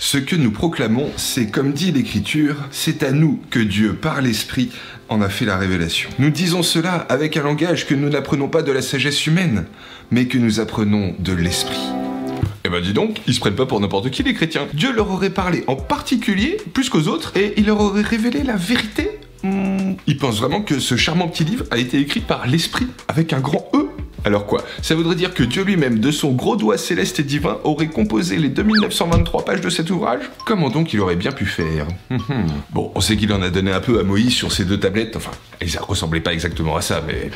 Ce que nous proclamons, c'est comme dit l'Écriture, c'est à nous que Dieu, par l'Esprit, en a fait la révélation. Nous disons cela avec un langage que nous n'apprenons pas de la sagesse humaine, mais que nous apprenons de l'Esprit. Eh ben dis donc, ils se prennent pas pour n'importe qui les chrétiens. Dieu leur aurait parlé en particulier, plus qu'aux autres, et il leur aurait révélé la vérité. Ils pensent vraiment que ce charmant petit livre a été écrit par l'Esprit, avec un grand E. Alors quoi? Ça voudrait dire que Dieu lui-même, de son gros doigt céleste et divin, aurait composé les 2923 pages de cet ouvrage? Comment donc il aurait bien pu faire? Bon, on sait qu'il en a donné un peu à Moïse sur ses 2 tablettes, enfin, elles ressemblaient pas exactement à ça, mais...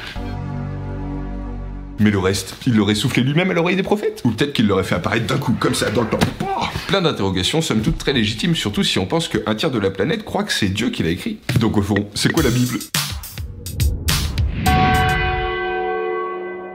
Mais le reste, il l'aurait soufflé lui-même à l'oreille des prophètes? Ou peut-être qu'il l'aurait fait apparaître d'un coup, comme ça, dans le temps. Plein d'interrogations, somme toute très légitimes, surtout si on pense qu'un tiers de la planète croit que c'est Dieu qui l'a écrit. Donc au fond, c'est quoi la Bible?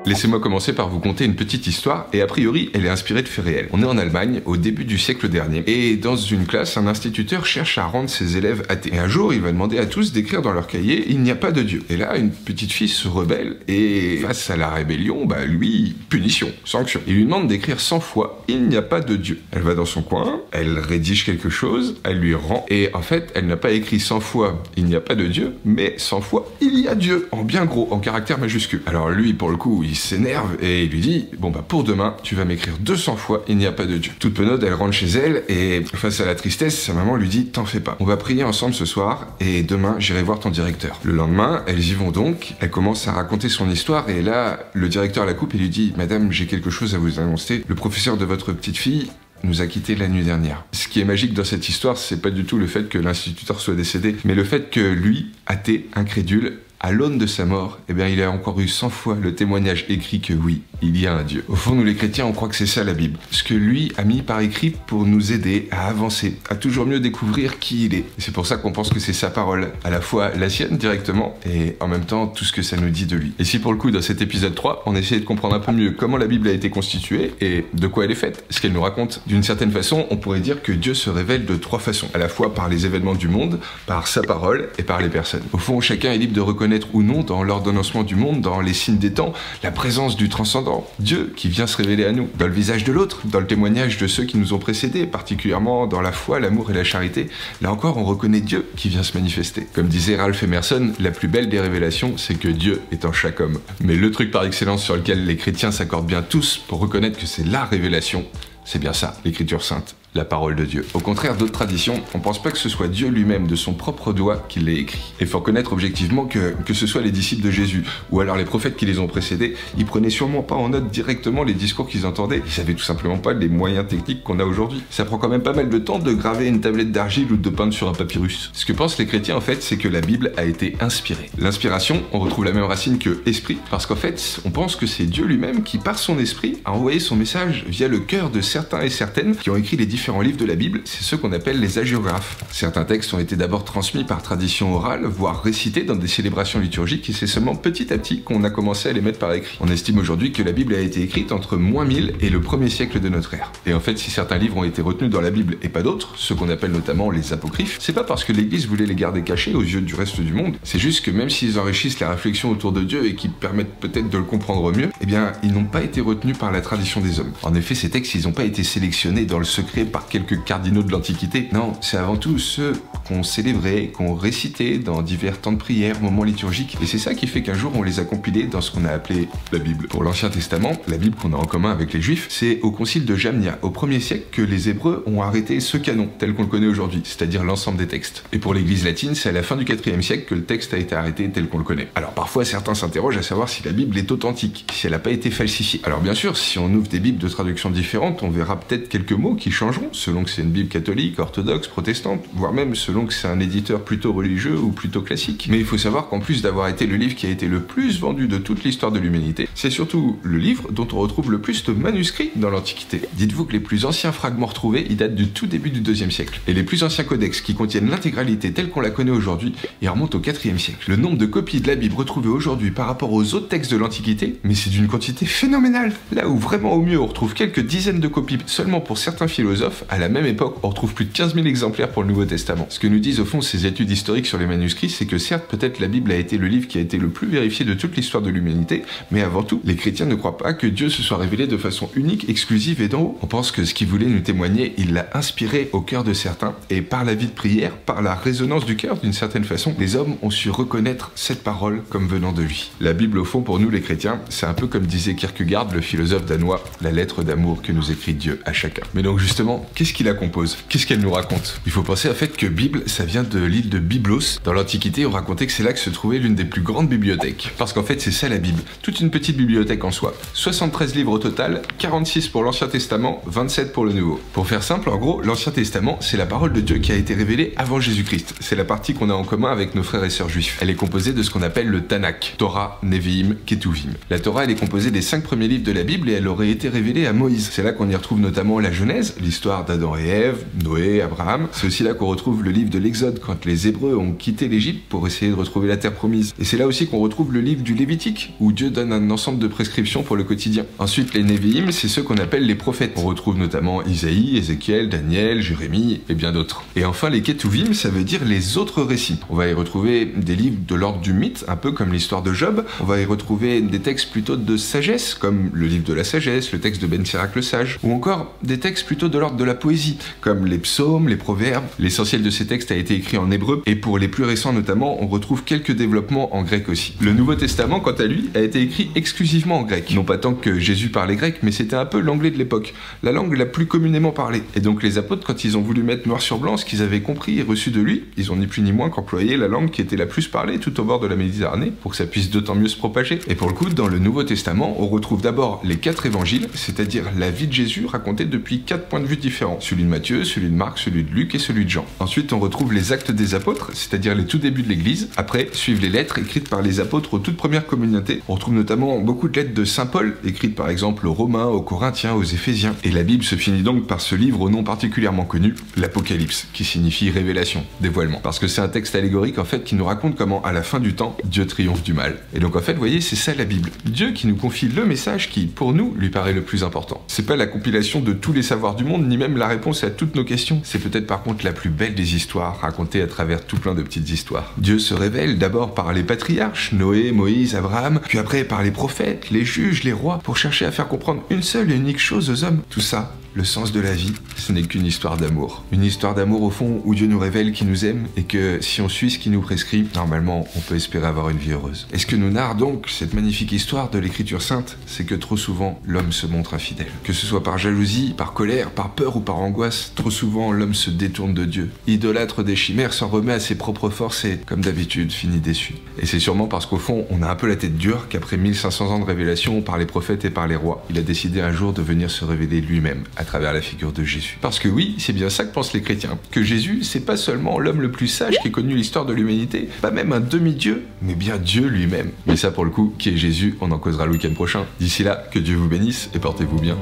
Laissez-moi commencer par vous conter une petite histoire, et a priori, elle est inspirée de faits réels. On est en Allemagne, au début du siècle dernier, et dans une classe, un instituteur cherche à rendre ses élèves athées. Et un jour, il va demander à tous d'écrire dans leur cahier « Il n'y a pas de Dieu ». Et là, une petite fille se rebelle, et face à la rébellion, lui, punition, sanction. Il lui demande d'écrire 100 fois « Il n'y a pas de Dieu ». Elle va dans son coin, elle rédige quelque chose, elle lui rend, et en fait, elle n'a pas écrit 100 fois « Il n'y a pas de Dieu », mais 100 fois « Il y a Dieu », en bien gros, en caractères majuscules. Alors lui, pour le coup, il s'énerve et il lui dit « Bon pour demain, tu vas m'écrire 200 fois, il n'y a pas de Dieu ». Toute penaude, elle rentre chez elle et face à la tristesse, sa maman lui dit « T'en fais pas, on va prier ensemble ce soir et demain, j'irai voir ton directeur ». Le lendemain, elles y vont donc, elle commence à raconter son histoire et là, le directeur la coupe et lui dit « Madame, j'ai quelque chose à vous annoncer, le professeur de votre petite fille nous a quittés la nuit dernière ». Ce qui est magique dans cette histoire, c'est pas du tout le fait que l'instituteur soit décédé, mais le fait que lui, athée, incrédule, à l'aune de sa mort, il a encore eu 100 fois le témoignage écrit que oui, il y a un Dieu. Au fond, nous les chrétiens, on croit que c'est ça la Bible. Ce que lui a mis par écrit pour nous aider à avancer, à toujours mieux découvrir qui il est. Et c'est pour ça qu'on pense que c'est sa parole, à la fois la sienne directement, et en même temps tout ce que ça nous dit de lui. Et si pour le coup, dans cet épisode 3, on essayait de comprendre un peu mieux comment la Bible a été constituée et de quoi elle est faite, ce qu'elle nous raconte, d'une certaine façon, on pourrait dire que Dieu se révèle de 3 façons, à la fois par les événements du monde, par sa parole et par les personnes. Au fond, chacun est libre de reconnaître ou non dans l'ordonnancement du monde, dans les signes des temps, la présence du transcendant, Dieu qui vient se révéler à nous, dans le visage de l'autre, dans le témoignage de ceux qui nous ont précédés, particulièrement dans la foi, l'amour et la charité. Là encore, on reconnaît Dieu qui vient se manifester. Comme disait Ralph Emerson, la plus belle des révélations, c'est que Dieu est en chaque homme. Mais le truc par excellence sur lequel les chrétiens s'accordent bien tous pour reconnaître que c'est la révélation, c'est bien ça, l'Écriture sainte. La parole de Dieu. Au contraire d'autres traditions, on pense pas que ce soit Dieu lui-même de son propre doigt qui l'ait écrit. Et faut reconnaître objectivement que ce soit les disciples de Jésus, ou alors les prophètes qui les ont précédés, ils prenaient sûrement pas en note directement les discours qu'ils entendaient, ils avaient tout simplement pas les moyens techniques qu'on a aujourd'hui. Ça prend quand même pas mal de temps de graver une tablette d'argile ou de peindre sur un papyrus. Ce que pensent les chrétiens en fait, c'est que la Bible a été inspirée. L'inspiration, on retrouve la même racine que esprit, parce qu'en fait, on pense que c'est Dieu lui-même qui, par son esprit, a envoyé son message via le cœur de certains et certaines qui ont écrit les différents livres de la Bible, c'est ceux qu'on appelle les hagiographes. Certains textes ont été d'abord transmis par tradition orale, voire récités dans des célébrations liturgiques, et c'est seulement petit à petit qu'on a commencé à les mettre par écrit. On estime aujourd'hui que la Bible a été écrite entre -1000 et le 1er siècle de notre ère. Et en fait, si certains livres ont été retenus dans la Bible et pas d'autres, ceux qu'on appelle notamment les apocryphes, c'est pas parce que l'Église voulait les garder cachés aux yeux du reste du monde, c'est juste que même s'ils enrichissent la réflexion autour de Dieu et qui permettent peut-être de le comprendre mieux, ils n'ont pas été retenus par la tradition des hommes. En effet, ces textes, ils n'ont pas été sélectionnés dans le secret par quelques cardinaux de l'Antiquité. Non, c'est avant tout ceux qu'on célébrait, qu'on récitait dans divers temps de prière, moments liturgiques. Et c'est ça qui fait qu'un jour, on les a compilés dans ce qu'on a appelé la Bible. Pour l'Ancien Testament, la Bible qu'on a en commun avec les Juifs, c'est au concile de Jamnia, au 1er siècle, que les Hébreux ont arrêté ce canon, tel qu'on le connaît aujourd'hui, c'est-à-dire l'ensemble des textes. Et pour l'Église latine, c'est à la fin du 4e siècle que le texte a été arrêté tel qu'on le connaît. Alors parfois, certains s'interrogent à savoir si la Bible est authentique, si elle n'a pas été falsifiée. Alors bien sûr, si on ouvre des Bibles de traductions différentes, on verra peut-être quelques mots qui changeront, selon que c'est une Bible catholique, orthodoxe, protestante, voire même selon que c'est un éditeur plutôt religieux ou plutôt classique. Mais il faut savoir qu'en plus d'avoir été le livre qui a été le plus vendu de toute l'histoire de l'humanité, c'est surtout le livre dont on retrouve le plus de manuscrits dans l'Antiquité. Dites-vous que les plus anciens fragments retrouvés, ils datent du tout début du 2e siècle. Et les plus anciens codex qui contiennent l'intégralité telle qu'on la connaît aujourd'hui, ils remontent au 4e siècle. Le nombre de copies de la Bible retrouvées aujourd'hui par rapport aux autres textes de l'Antiquité, mais c'est d'une quantité phénoménale. Là où vraiment au mieux on retrouve quelques dizaines de copies seulement pour certains philosophes, philosophes, à la même époque, on retrouve plus de 15 000 exemplaires pour le Nouveau Testament. Ce que nous disent au fond ces études historiques sur les manuscrits, c'est que certes, peut-être la Bible a été le livre qui a été le plus vérifié de toute l'histoire de l'humanité, mais avant tout, les chrétiens ne croient pas que Dieu se soit révélé de façon unique, exclusive et d'en haut. On pense que ce qu'il voulait nous témoigner, il l'a inspiré au cœur de certains, et par la vie de prière, par la résonance du cœur d'une certaine façon, les hommes ont su reconnaître cette parole comme venant de lui. La Bible, au fond, pour nous les chrétiens, c'est un peu comme disait Kierkegaard, le philosophe danois, la lettre d'amour que nous écrit Dieu à chacun. Mais donc justement, qu'est-ce qui la compose? Qu'est-ce qu'elle nous raconte? Il faut penser au fait que Bible, ça vient de l'île de Byblos. Dans l'Antiquité, on racontait que c'est là que se trouvait l'une des plus grandes bibliothèques. Parce qu'en fait, c'est ça la Bible. Toute une petite bibliothèque en soi. 73 livres au total, 46 pour l'Ancien Testament, 27 pour le Nouveau. Pour faire simple, en gros, l'Ancien Testament, c'est la parole de Dieu qui a été révélée avant Jésus-Christ. C'est la partie qu'on a en commun avec nos frères et sœurs juifs. Elle est composée de ce qu'on appelle le Tanakh, Torah, Nevi'im, Ketuvim. La Torah, elle est composée des 5 premiers livres de la Bible et elle aurait été révélée à Moïse. C'est là qu'on y retrouve notamment la Genèse, l'histoire d'Adam et Ève, Noé, Abraham. C'est aussi là qu'on retrouve le livre de l'Exode, quand les Hébreux ont quitté l'Égypte pour essayer de retrouver la terre promise. Et c'est là aussi qu'on retrouve le livre du Lévitique, où Dieu donne un ensemble de prescriptions pour le quotidien. Ensuite, les Nevi'im, c'est ceux qu'on appelle les prophètes. On retrouve notamment Isaïe, Ézéchiel, Daniel, Jérémie et bien d'autres. Et enfin, les Ketuvim, ça veut dire les autres récits. On va y retrouver des livres de l'ordre du mythe, un peu comme l'histoire de Job. On va y retrouver des textes plutôt de sagesse, comme le livre de la sagesse, le texte de Ben Sirac le sage, ou encore des textes plutôt de l'ordre de la poésie, comme les psaumes, les proverbes. L'essentiel de ces textes a été écrit en hébreu, et pour les plus récents notamment, on retrouve quelques développements en grec aussi. Le Nouveau Testament, quant à lui, a été écrit exclusivement en grec. Non pas tant que Jésus parlait grec, mais c'était un peu l'anglais de l'époque, la langue la plus communément parlée. Et donc les apôtres, quand ils ont voulu mettre noir sur blanc ce qu'ils avaient compris et reçu de lui, ils ont ni plus ni moins qu'employé la langue qui était la plus parlée tout au bord de la Méditerranée, pour que ça puisse d'autant mieux se propager. Et pour le coup, dans le Nouveau Testament, on retrouve d'abord les 4 évangiles, c'est-à-dire la vie de Jésus racontée depuis 4 points de vue différents. Celui de Matthieu, celui de Marc, celui de Luc et celui de Jean. Ensuite, on retrouve les actes des apôtres, c'est-à-dire les tout débuts de l'Église. Après, suivent les lettres écrites par les apôtres aux toutes premières communautés. On retrouve notamment beaucoup de lettres de Saint Paul, écrites par exemple aux Romains, aux Corinthiens, aux Éphésiens. Et la Bible se finit donc par ce livre au nom particulièrement connu, l'Apocalypse, qui signifie révélation, dévoilement. Parce que c'est un texte allégorique en fait qui nous raconte comment, à la fin du temps, Dieu triomphe du mal. Et donc en fait, vous voyez, c'est ça la Bible. Dieu qui nous confie le message qui, pour nous, lui paraît le plus important. C'est pas la compilation de tous les savoirs du monde, ni même la réponse à toutes nos questions. C'est peut-être par contre la plus belle des histoires, racontée à travers tout plein de petites histoires. Dieu se révèle d'abord par les patriarches, Noé, Moïse, Abraham, puis après par les prophètes, les juges, les rois, pour chercher à faire comprendre une seule et unique chose aux hommes. Tout ça, le sens de la vie, ce n'est qu'une histoire d'amour. Une histoire d'amour au fond où Dieu nous révèle qu'il nous aime et que si on suit ce qu'il nous prescrit, normalement on peut espérer avoir une vie heureuse. Et ce que nous narre donc cette magnifique histoire de l'Écriture sainte, c'est que trop souvent l'homme se montre infidèle. Que ce soit par jalousie, par colère, par peur ou par angoisse, trop souvent l'homme se détourne de Dieu, idolâtre des chimères, s'en remet à ses propres forces et, comme d'habitude, finit déçu. Et c'est sûrement parce qu'au fond on a un peu la tête dure qu'après 1500 ans de révélation par les prophètes et par les rois, il a décidé un jour de venir se révéler lui-même à travers la figure de Jésus. Parce que oui, c'est bien ça que pensent les chrétiens, que Jésus, c'est pas seulement l'homme le plus sage qui ait connu l'histoire de l'humanité, pas même un demi-dieu, mais bien Dieu lui-même. Mais ça pour le coup, qui est Jésus, on en causera le week-end prochain. D'ici là, que Dieu vous bénisse et portez-vous bien.